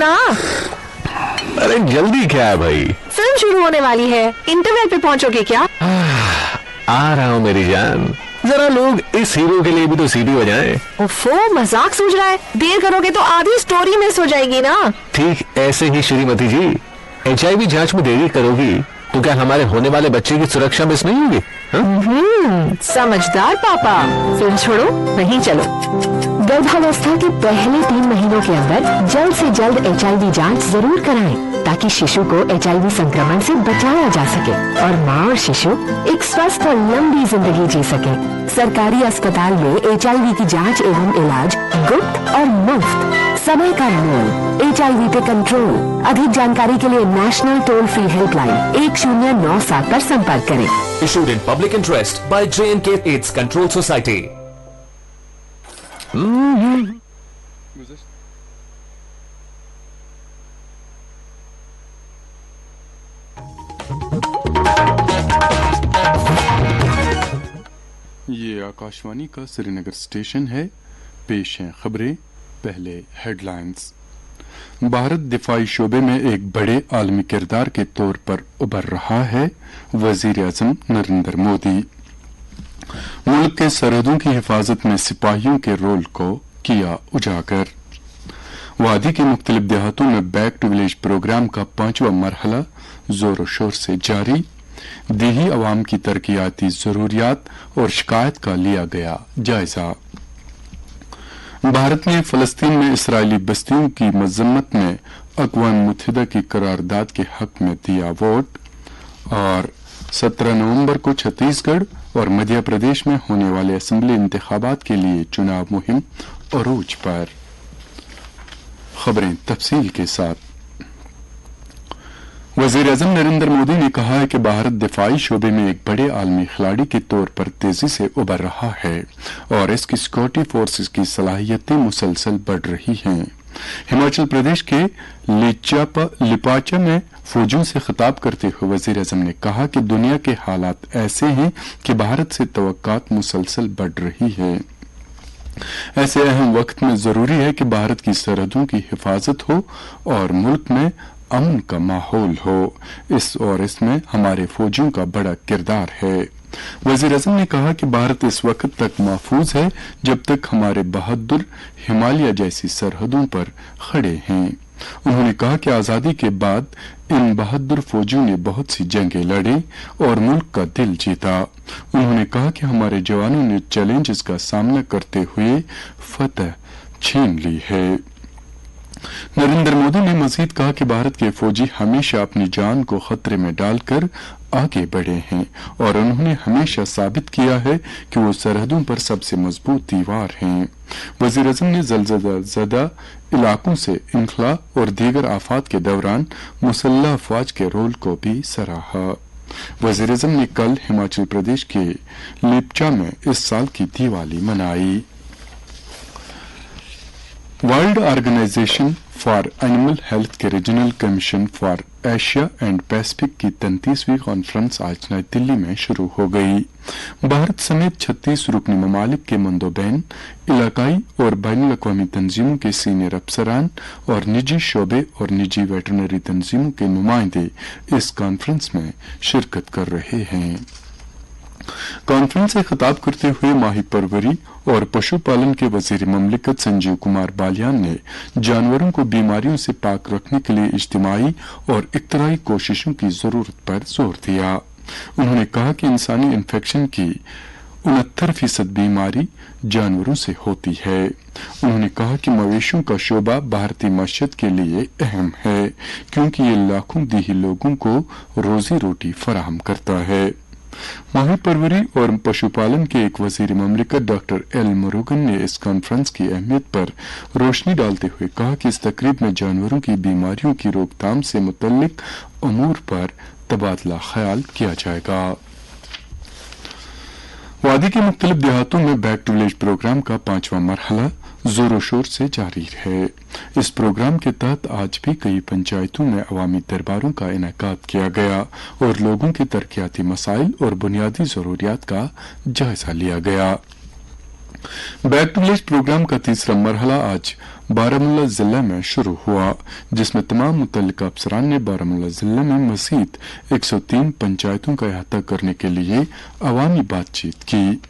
ना। अरे जल्दी क्या है भाई, फिल्म शुरू होने वाली है, इंटरवल पे पहुंचोगे क्या? आ रहा हूँ मेरी जान, जरा लोग इस हीरो के लिए भी तो सीटी बजाएं। ओफो, मजाक सूझ रहा है? देर करोगे तो आधी स्टोरी मिस हो जाएगी ना। ठीक ऐसे ही श्रीमती जी, HIV जांच में देरी करोगी तो क्या हमारे होने वाले बच्चे की सुरक्षा मिस नहीं होगी? समझदार पापा। फिल्म छोड़ो वहीं चलो। गर्भावस्था के पहले 3 महीनों के अंदर जल्द से जल्द HIV जांच जरूर कराएं, ताकि शिशु को HIV संक्रमण से बचाया जा सके और माँ और शिशु एक स्वस्थ और लंबी जिंदगी जी सके। सरकारी अस्पताल में HIV की जांच एवं इलाज गुप्त और मुफ्त। समय का मोल, HIV पे कंट्रोल। अधिक जानकारी के लिए नेशनल टोल फ्री हेल्पलाइन 1097 पर संपर्क करें। Issued in public interest by J&K AIDS Control Society. ये आकाशवाणी का श्रीनगर स्टेशन है। पेश हैं खबरें। पहले हेडलाइंस। भारत दिफाई शोबे में एक बड़े आलमी किरदार के तौर पर उभर रहा है, वजीर-ए-आज़म नरेंद्र मोदी। मुल्क के सरहदों की हिफाजत में सिपाहियों के रोल को किया उजागर। वादी के मुख्तलिफ देहातों में बैक टू विलेज प्रोग्राम का 5वां मरहला जोर शोर से जारी। देही अवाम की तरक्याती जरूरियात और शिकायत का लिया गया जायजा। भारत ने फलस्तीन में इसराइली बस्तियों की मजम्मत में अक़वाम मुत्तहिदा की करारदाद के हक में दिया वोट। और 17 नवंबर को छत्तीसगढ़ और मध्य प्रदेश में होने वाले असेंबली इंतखाबात के लिए चुनाव मुहिम अरूज पर। खबरें तफसील के साथ। वजीर-ए-आज़म नरेंद्र मोदी ने कहा है कि भारत दिफाई शोबे में एक बड़े आलमी खिलाड़ी के तौर पर तेजी से उभर रहा है और इसकी सिक्योरिटी फोर्सेस की सलाहियतें मुसलसल बढ़ रही हैं। हिमाचल प्रदेश के लिपाचा में फौजियों से खिताब करते हुए वजीर-ए-आज़म ने कहा कि दुनिया के हालात ऐसे हैं कि भारत से तवक्कात मुसलसल बढ़ रही है। ऐसे अहम वक्त में जरूरी है कि भारत की सरहदों की हिफाजत हो और मुल्क में अमन का माहौल हो। इसमें हमारे फौजियों का बड़ा किरदार है। वजीर-ए-आज़म ने कहा कि भारत इस वक्त तक महफूज है जब तक हमारे बहादुर हिमालय जैसी सरहदों पर खड़े हैं। उन्होंने कहा कि आजादी के बाद इन बहादुर फौजियों ने बहुत सी जंगें लड़ी और मुल्क का दिल जीता। उन्होंने कहा कि हमारे जवानों ने चैलेंजेस का सामना करते हुए फतह छीन ली है। नरेंद्र मोदी ने मजीद कहा कि भारत के फौजी हमेशा अपनी जान को खतरे में डालकर आगे बढ़े हैं और उन्होंने हमेशा साबित किया है कि वो सरहदों पर सबसे मजबूत दीवार हैं। वजीर-ए-आज़म ने ज़लज़ला इलाकों से इनखला और दीगर आफात के दौरान मुसल्लह अफवाज के रोल को भी सराहा। वजीर-ए-आज़म ने कल हिमाचल प्रदेश के लेपचा में इस साल की दिवाली मनाई। World organisation for animal health के regional commission for Asia and Pacific की 33वीं कॉन्फ्रेंस आज नई दिल्ली में शुरू हो गई। भारत समेत 36 रुकनी ममालिक के मंदोबैन, इलाकाई और बैनुल-अक़वामी तंजीमों के सीनियर अफसरान और निजी शोबे और निजी वेटरनरी तंजीमों के नुमाइंदे इस कॉन्फ्रेंस में शिरकत कर रहे हैं। कॉन्फ्रेंस से खिताब करते हुए माही परवरी और पशुपालन के वजीर ममलिकत संजीव कुमार बालियान ने जानवरों को बीमारियों से पाक रखने के लिए इज्तिमाई और इख्तराई कोशिशों की जरूरत पर जोर दिया। उन्होंने कहा कि इंसानी इन्फेक्शन की 69% बीमारी जानवरों से होती है। उन्होंने कहा कि मवेशियों का शोबा भारतीय मईशत के लिए अहम है, क्योंकि ये लाखों देही लोगों को रोजी रोटी फराहम करता है। माही परवरी और पशुपालन के एक वजीर ममलिकत डॉक्टर एल मुरुगन ने इस कॉन्फ्रेंस की अहमियत पर रोशनी डालते हुए कहा कि इस तकरीब में जानवरों की बीमारियों की रोकथाम से मुतल्लिक अमूर पर तबादला ख्याल किया जाएगा। वादी के मुख्तलिफ देहातों में बैक टू विलेज प्रोग्राम का 5वां मरहला जोरों शोर से जारी है। इस प्रोग्राम के तहत आज भी कई पंचायतों में अवामी दरबारों का इनेकाद किया गया और लोगों के तरक्याती मसाइल और बुनियादी जरूरियात का जायजा लिया गया। बैक टू विलेज प्रोग्राम का तीसरा मरहला आज बारामूला जिला में शुरू हुआ, जिसमें तमाम मुतल्लिका अफसरान ने बारामूला जिला में मजीद 103 पंचायतों का अहाता करने के लिए अवामी बातचीत की।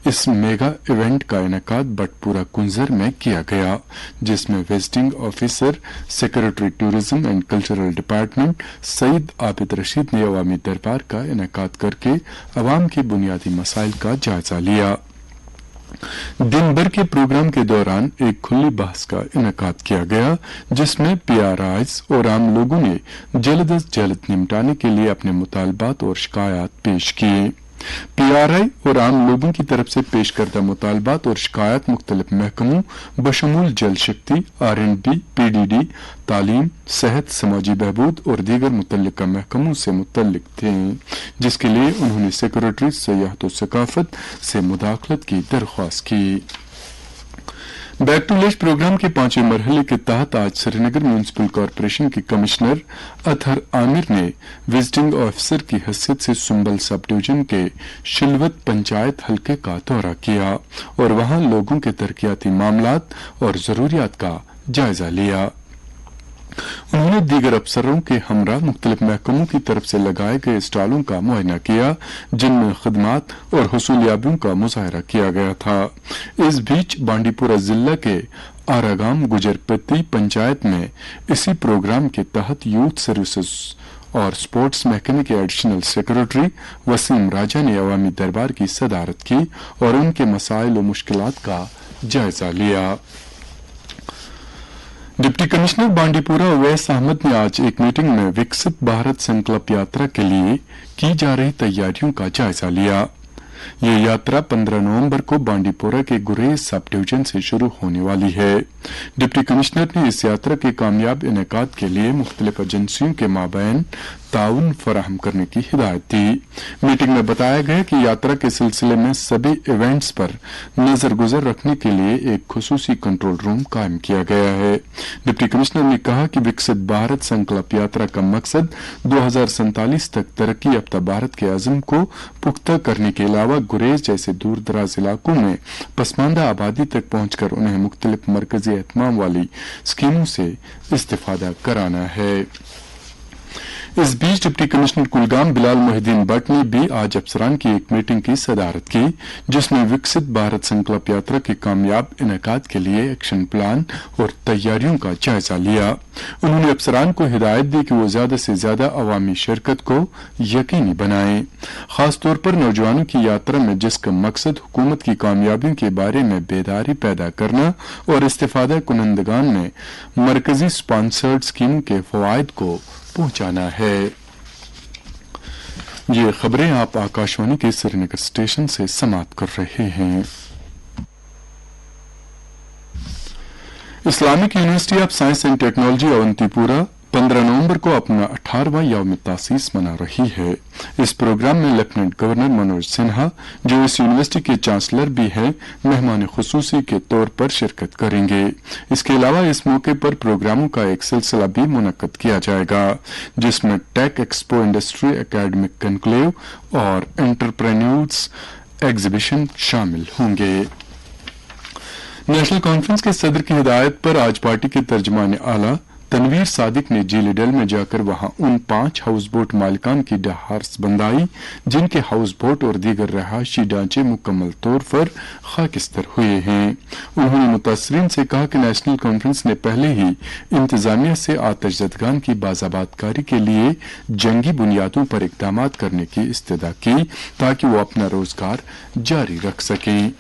इस मेगा इवेंट का इनेकाद बटपुरा कुंजर में किया गया, जिसमें visiting officer secretary tourism and cultural department Saeed Abid Rashid ने अवामी दरबार का इनेकाद करके अवाम के बुनियादी मसाइल का जायजा लिया। दिन भर के प्रोग्राम के दौरान एक खुली बहस का इनेकाद किया गया, जिसमें पीआरआईज और आम लोगों ने जल्द अज जल्द निपटाने के लिए अपने मुतालबात और शिकायत पेश किए। पीआरआई और आम लोगों की तरफ से पेश करदा मुतालबात और शिकायत मुख्तलिफ महकमों बशमूल जल शक्ति, R&B, PDD, तालीम, सेहत, समाजी बहबूद और दीगर मुतल्लिका महकमों से मुतल्लिक थे, जिसके लिए उन्होंने सेक्रेटरी सियाहत और सकाफत से मुदाखलत की दरख्वास्त की। बैक टू विलेज प्रोग्राम के 5वें मरहले के तहत आज श्रीनगर म्यूनिसिपल कॉरपोरेशन के कमिश्नर अतहर आमिर ने विजिटिंग ऑफिसर की हैसियत से सुंबल सब डिवीजन के शिलवत पंचायत हलके का दौरा किया और वहां लोगों के तरक्याती मामलात और जरूरियात का जायजा लिया। उन्होंने दीगर अफसरों के हमरा मुख्तलिफ महकमों की तरफ से लगाए गए स्टॉलों का मुआयना किया, जिनमें खदमात और हुसूलियाबियों का मुजाहरा किया गया था। इस बीच बांडीपुरा जिला के आरागाम गुजरपति पंचायत में इसी प्रोग्राम के तहत यूथ सर्विसेज और स्पोर्ट्स महकमे के एडिशनल सेक्रेटरी वसीम राजा ने अवामी दरबार की सदारत की और उनके मसाइल और मुश्किलात का जायजा लिया। डिप्टी कमिश्नर बांडीपुरा अवैस अहमद ने आज एक मीटिंग में विकसित भारत संकल्प यात्रा के लिए की जा रही तैयारियों का जायजा लिया। ये यात्रा 15 नवंबर को बांडीपुरा के गुरेज सब डिवीजन से शुरू होने वाली है। डिप्टी कमिश्नर ने इस यात्रा के कामयाब इनेकाद के लिए मुख्तलिफ एजेंसियों के माबैन ताउन फराहम करने की हिदायत दी। मीटिंग में बताया गया कि यात्रा के सिलसिले में सभी इवेंट्स पर नजर गुजर रखने के लिए एक खुसूसी कंट्रोल रूम कायम किया गया है। डिप्टी कमिश्नर ने कहा कि विकसित भारत संकल्प यात्रा का मकसद 2047 तक तरक्की याफ्ता भारत के अज़म को पुख्ता करने के अलावा गुरेज जैसे दूर दराज इलाकों में पसमानदा आबादी तक पहुंचकर उन्हें मुख्तलिफ मरकजी एहतमाम वाली स्कीमों से इस्तेफादा कराना है। इस बीच डिप्टी कमिश्नर कुलगाम बिलाल मोहिद्दीन भट्ट ने भी आज अफसरान की एक मीटिंग की सदारत की, जिसमें विकसित भारत संकल्प यात्रा के कामयाब इनेकाद के लिए एक्शन प्लान और तैयारियों का जायजा लिया। उन्होंने अफसरान को हिदायत दी कि वो ज्यादा से ज्यादा अवामी शिरकत को यकीनी बनाएं, खासतौर पर नौजवानों की यात्रा में जिसका मकसद हुकूमत की कामयाबियों के बारे में बेदारी पैदा करना और इस्तेफादा कुनंदगान में मरकजी स्पॉन्सर्ड स्कीमों के फवायद को पहुंचाना है। ये खबरें आप आकाशवाणी के श्रीनगर स्टेशन से समाप्त कर रहे हैं। Islamic University of Science and Technology Awantipora 15 नवंबर को अपना 18वां यौम तासीस मना रही है। इस प्रोग्राम में लेफ्टिनेंट गवर्नर मनोज सिन्हा, जो इस यूनिवर्सिटी के चांसलर भी हैं, मेहमान खुसूसी के तौर पर शिरकत करेंगे। इसके अलावा इस मौके पर प्रोग्रामों का एक सिलसिला भी मुनक्कद किया जाएगा, जिसमें tech expo, industry academic conclave और एंटरप्रेन्योर्स एग्जीबिशन शामिल होंगे। नेशनल कॉन्फ्रेंस के सदर की हिदायत पर आज पार्टी के तर्जुमान आला तनवीर सादिक ने जीली डल में जाकर वहां उन 5 हाउस बोट मालिकान की दरखास्त बंदाई, जिनके हाउस बोट और दीगर रहायशी ढांचे मुकम्मल तौर पर खाकिस्तर हुए हैं। उन्होंने मुतासरीन से कहा कि नेशनल कॉन्फ्रेंस ने पहले ही इंतजामिया से आतिशज़दगान की बाज़ाबातकारी के लिए जंगी बुनियादों पर इकदाम करने की इस्तदा की, ताकि वो अपना रोजगार जारी रख सकें।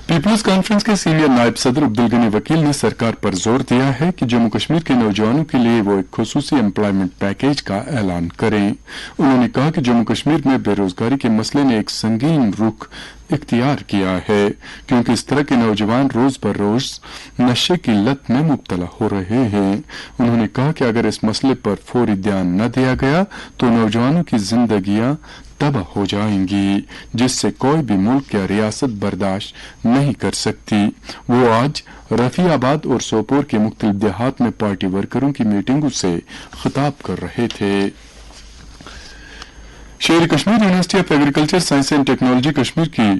पीपुल्स कॉन्फ्रेंस के सीनियर नायब सदर अब्दुल गनी वकील ने सरकार पर जोर दिया है कि जम्मू कश्मीर के नौजवानों के लिए वो एक खुसूसी एम्प्लॉयमेंट पैकेज का ऐलान करें। उन्होंने कहा कि जम्मू कश्मीर में बेरोजगारी के मसले ने एक संगीन रुख इख्तियार किया है, क्योंकि इस तरह के नौजवान रोज बर रोज नशे की लत में मुब्तला हो रहे हैं। उन्होंने कहा कि अगर इस मसले पर फौरी ध्यान न दिया गया तो नौजवानों की जिंदगियां तबाह हो जाएंगी, जिससे कोई भी मुल्क या रियासत बर्दाश्त नहीं कर सकती। वो आज रफीआबाद और सोपोर के मुख्तलिफ देहात में पार्टी वर्करों की मीटिंगों से खिताब कर रहे थे। शेर Kashmir university of agriculture science and technology Kashmir की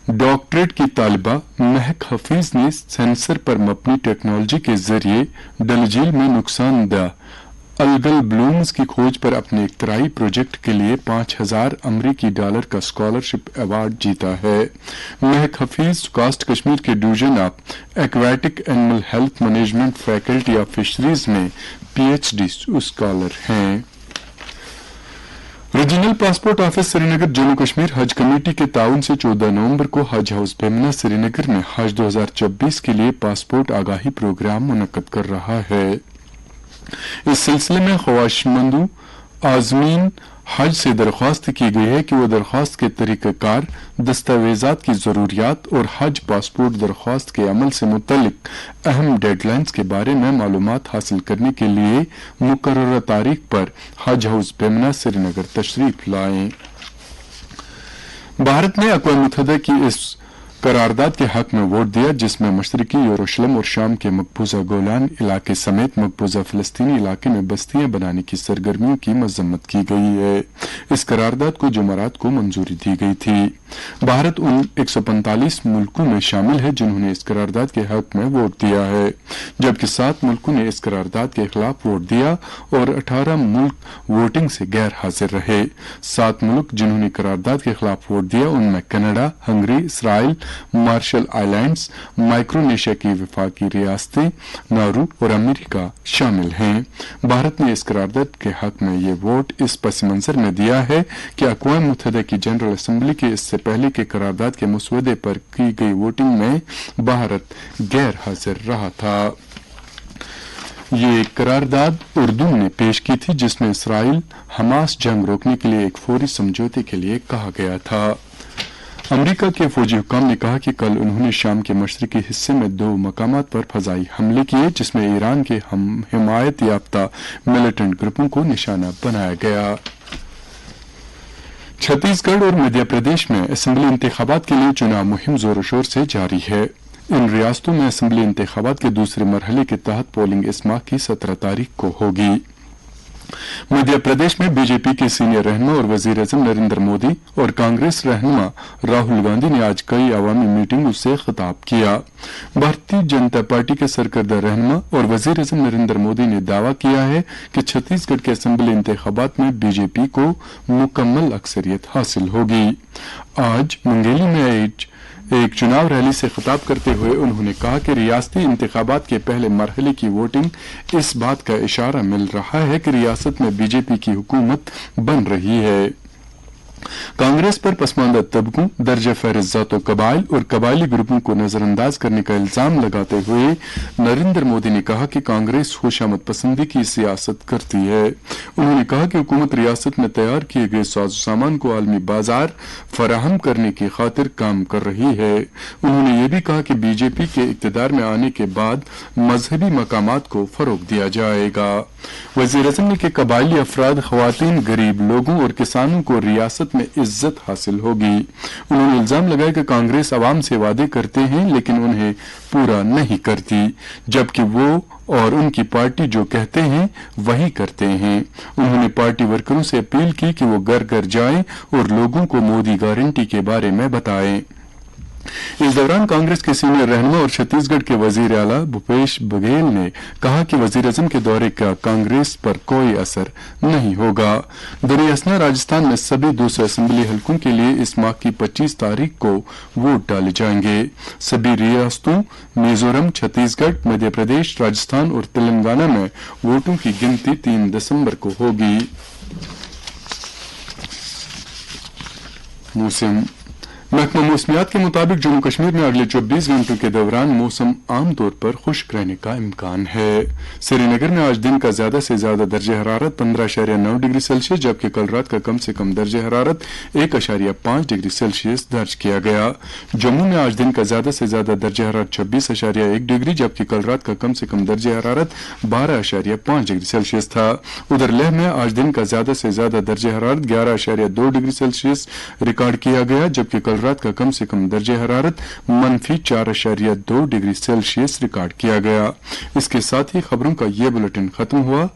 डॉक्टरेट की तालिबा महक हफीज ने सेंसर पर मबनी टेक्नोलॉजी के जरिए डलझील में नुकसानदेह अलगल ब्लूम्स की खोज पर अपने इख्तराई प्रोजेक्ट के लिए $5,000 का स्कॉलरशिप अवार्ड जीता है। महक हफीज कास्ट कश्मीर के division of aquatic animal health management faculty of fisheries में PhD स्कॉलर हैं। Regional passport office Srinagar Jammu Kashmir हज कमेटी के ताउन से 14 नवंबर को हज हाउस बेमना श्रीनगर में हज 2024 के लिए पासपोर्ट आगाही प्रोग्राम मुनक्कद कर रहा है। इस सिलसिले में ख्वाहिशमंद आज़मीन हज से दरख्वास्त की गई है कि वो दरख्वास्त के तरीक़ाकार, दस्तावेजात की ज़रूरियात और हज पासपोर्ट दरख्वास्त के अमल से मुतल्लिक अहम डेडलाइंस के बारे में मालूमात हासिल करने के लिए मुकर्रर तारीख पर हज हाउस बेमना श्रीनगर तशरीफ लाएं। भारत ने अक़वाम मुत्तहिदा की इस करारदाद के हक में वोट दिया जिसमें मशरकी यरूशलेम और शाम के मकबूजा गोलान इलाके समेत मकबूजा फिलिस्तीनी इलाके में बस्तियां बनाने की सरगर्मियों की मजम्मत की गई है। इस करारदाद को जुमेरात को मंजूरी दी गई थी। भारत उन 145 मुल्कों में शामिल है जिन्होंने इस करारदाद के हक में वोट दिया है, जबकि 7 मुल्कों ने इस करारदाद के खिलाफ वोट दिया और 18 मुल्क वोटिंग से गैर हाजिर रहे। 7 मुल्क जिन्होंने करारदाद के खिलाफ वोट दिया उनमें Canada, Hungary, Israel, Marshall Islands, Micronesia की वफाकी रियासतें, नारू और अमेरिका शामिल हैं। भारत ने इस करारदाद के हक में ये वोट इस पस मंजर में दिया है कि अक़वाम मुत्तहिदा की जनरल असम्बली के इससे पहले के करारदाद के मसौदे पर की गई वोटिंग में भारत गैर हाजिर रहा था। ये करारदाद उर्दू ने पेश की थी जिसमें इसराइल हमास जंग रोकने के लिए एक फौरी समझौते के लिए कहा गया था। अमेरिका के फौजी हुकाम ने कहा कि कल उन्होंने शाम के मशरकी हिस्से में 2 मकामात पर फजाई हमले किए जिसमें ईरान के हिमायत याफ्ता मिलिटेंट ग्रुपों को निशाना बनाया गया। छत्तीसगढ़ और मध्य प्रदेश में असेंबली इंतखाबात के लिए चुनाव मुहिम जोरों शोर से जारी है। इन रियासतों में असेंबली इंतखाबात के दूसरे मरहले के तहत पोलिंग इस माह की 17 तारीख को होगी। मध्य प्रदेश में बीजेपी के सीनियर रहनुमा और वजीर आजम नरेंद्र मोदी और कांग्रेस रहनुमा राहुल गांधी ने आज कई अवामी मीटिंगों से खिताब किया। भारतीय जनता पार्टी के सरकर्दा रहनुमा और वजीर आजम नरेंद्र मोदी ने दावा किया है कि छत्तीसगढ़ के असेंबली इंतखाबात में बीजेपी को मुकम्मल अक्सरियत हासिल होगी। आज मुंगेली में एक चुनाव रैली से खिताब करते हुए उन्होंने कहा कि रियासती इंतखाबात के पहले मरहले की वोटिंग इस बात का इशारा मिल रहा है कि रियासत में बीजेपी की हुकूमत बन रही है। कांग्रेस पर पसमानदा तबकों, दर्ज फहरिस्त कबाइल और कबायली ग्रुपों को नजरअंदाज करने का इल्जाम लगाते हुए नरेंद्र मोदी ने कहा कि कांग्रेस खुशामद पसंदी की सियासत करती है। उन्होंने कहा कि हुकूमत रियासत में तैयार किए गए साजो सामान को आलमी बाजार फराहम करने की खातिर काम कर रही है। उन्होंने ये भी कहा कि बीजेपी के इक्तदार में आने के बाद मजहबी मकामात को फरोग दिया जाएगा। वजीर आजम ने कि कबायली अफराद, खवातीन, गरीब लोगों और किसानों को रियासत में इज्जत हासिल होगी। उन्होंने इल्जाम लगाया कि कांग्रेस अवाम से वादे करते हैं लेकिन उन्हें पूरा नहीं करती, जबकि वो और उनकी पार्टी जो कहते हैं वही करते हैं। उन्होंने पार्टी वर्करों से अपील की कि वो घर घर जाएं और लोगों को मोदी गारंटी के बारे में बताएं। इस दौरान कांग्रेस के सीनियर रहनुमा और छत्तीसगढ़ के वजीर आला भूपेश बघेल ने कहा कि वजीर आजम के दौरे का कांग्रेस पर कोई असर नहीं होगा। दरियासना राजस्थान में सभी दूसरे असेंबली हलकों के लिए इस माह की 25 तारीख को वोट डाले जाएंगे। सभी रियासतों मिजोरम, छत्तीसगढ़, मध्य प्रदेश, राजस्थान और तेलंगाना में वोटों की गिनती 3 दिसंबर को होगी। मौसम महकमा मौसमियात के मुताबिक जम्मू कश्मीर में अगले 24 घंटों के दौरान मौसम आमतौर पर खुश्क रहने का इम्कान है। श्रीनगर में आज दिन का ज्यादा से ज्यादा दर्जे हरारत 15.9 डिग्री सेल्सियस जबकि कल रात का कम से कम दर्जे हरारत 1.5 डिग्री सेल्सियस दर्ज किया गया। जम्मू में आज दिन का ज्यादा से ज्यादा दर्जे हरारत 26.1 डिग्री जबकि कल रात का कम से कम दर्जे हरारत 12.5 डिग्री सेल्सियस था। उधर लेह में आज दिन का ज्यादा से ज्यादा दर्जे हरारत 11.2 डिग्री सेल्सियस रिकॉर्ड किया गया जबकि कल रात का कम से कम दर्जे हरारत -4.2 डिग्री सेल्सियस रिकॉर्ड किया गया। इसके साथ ही खबरों का ये बुलेटिन खत्म हुआ।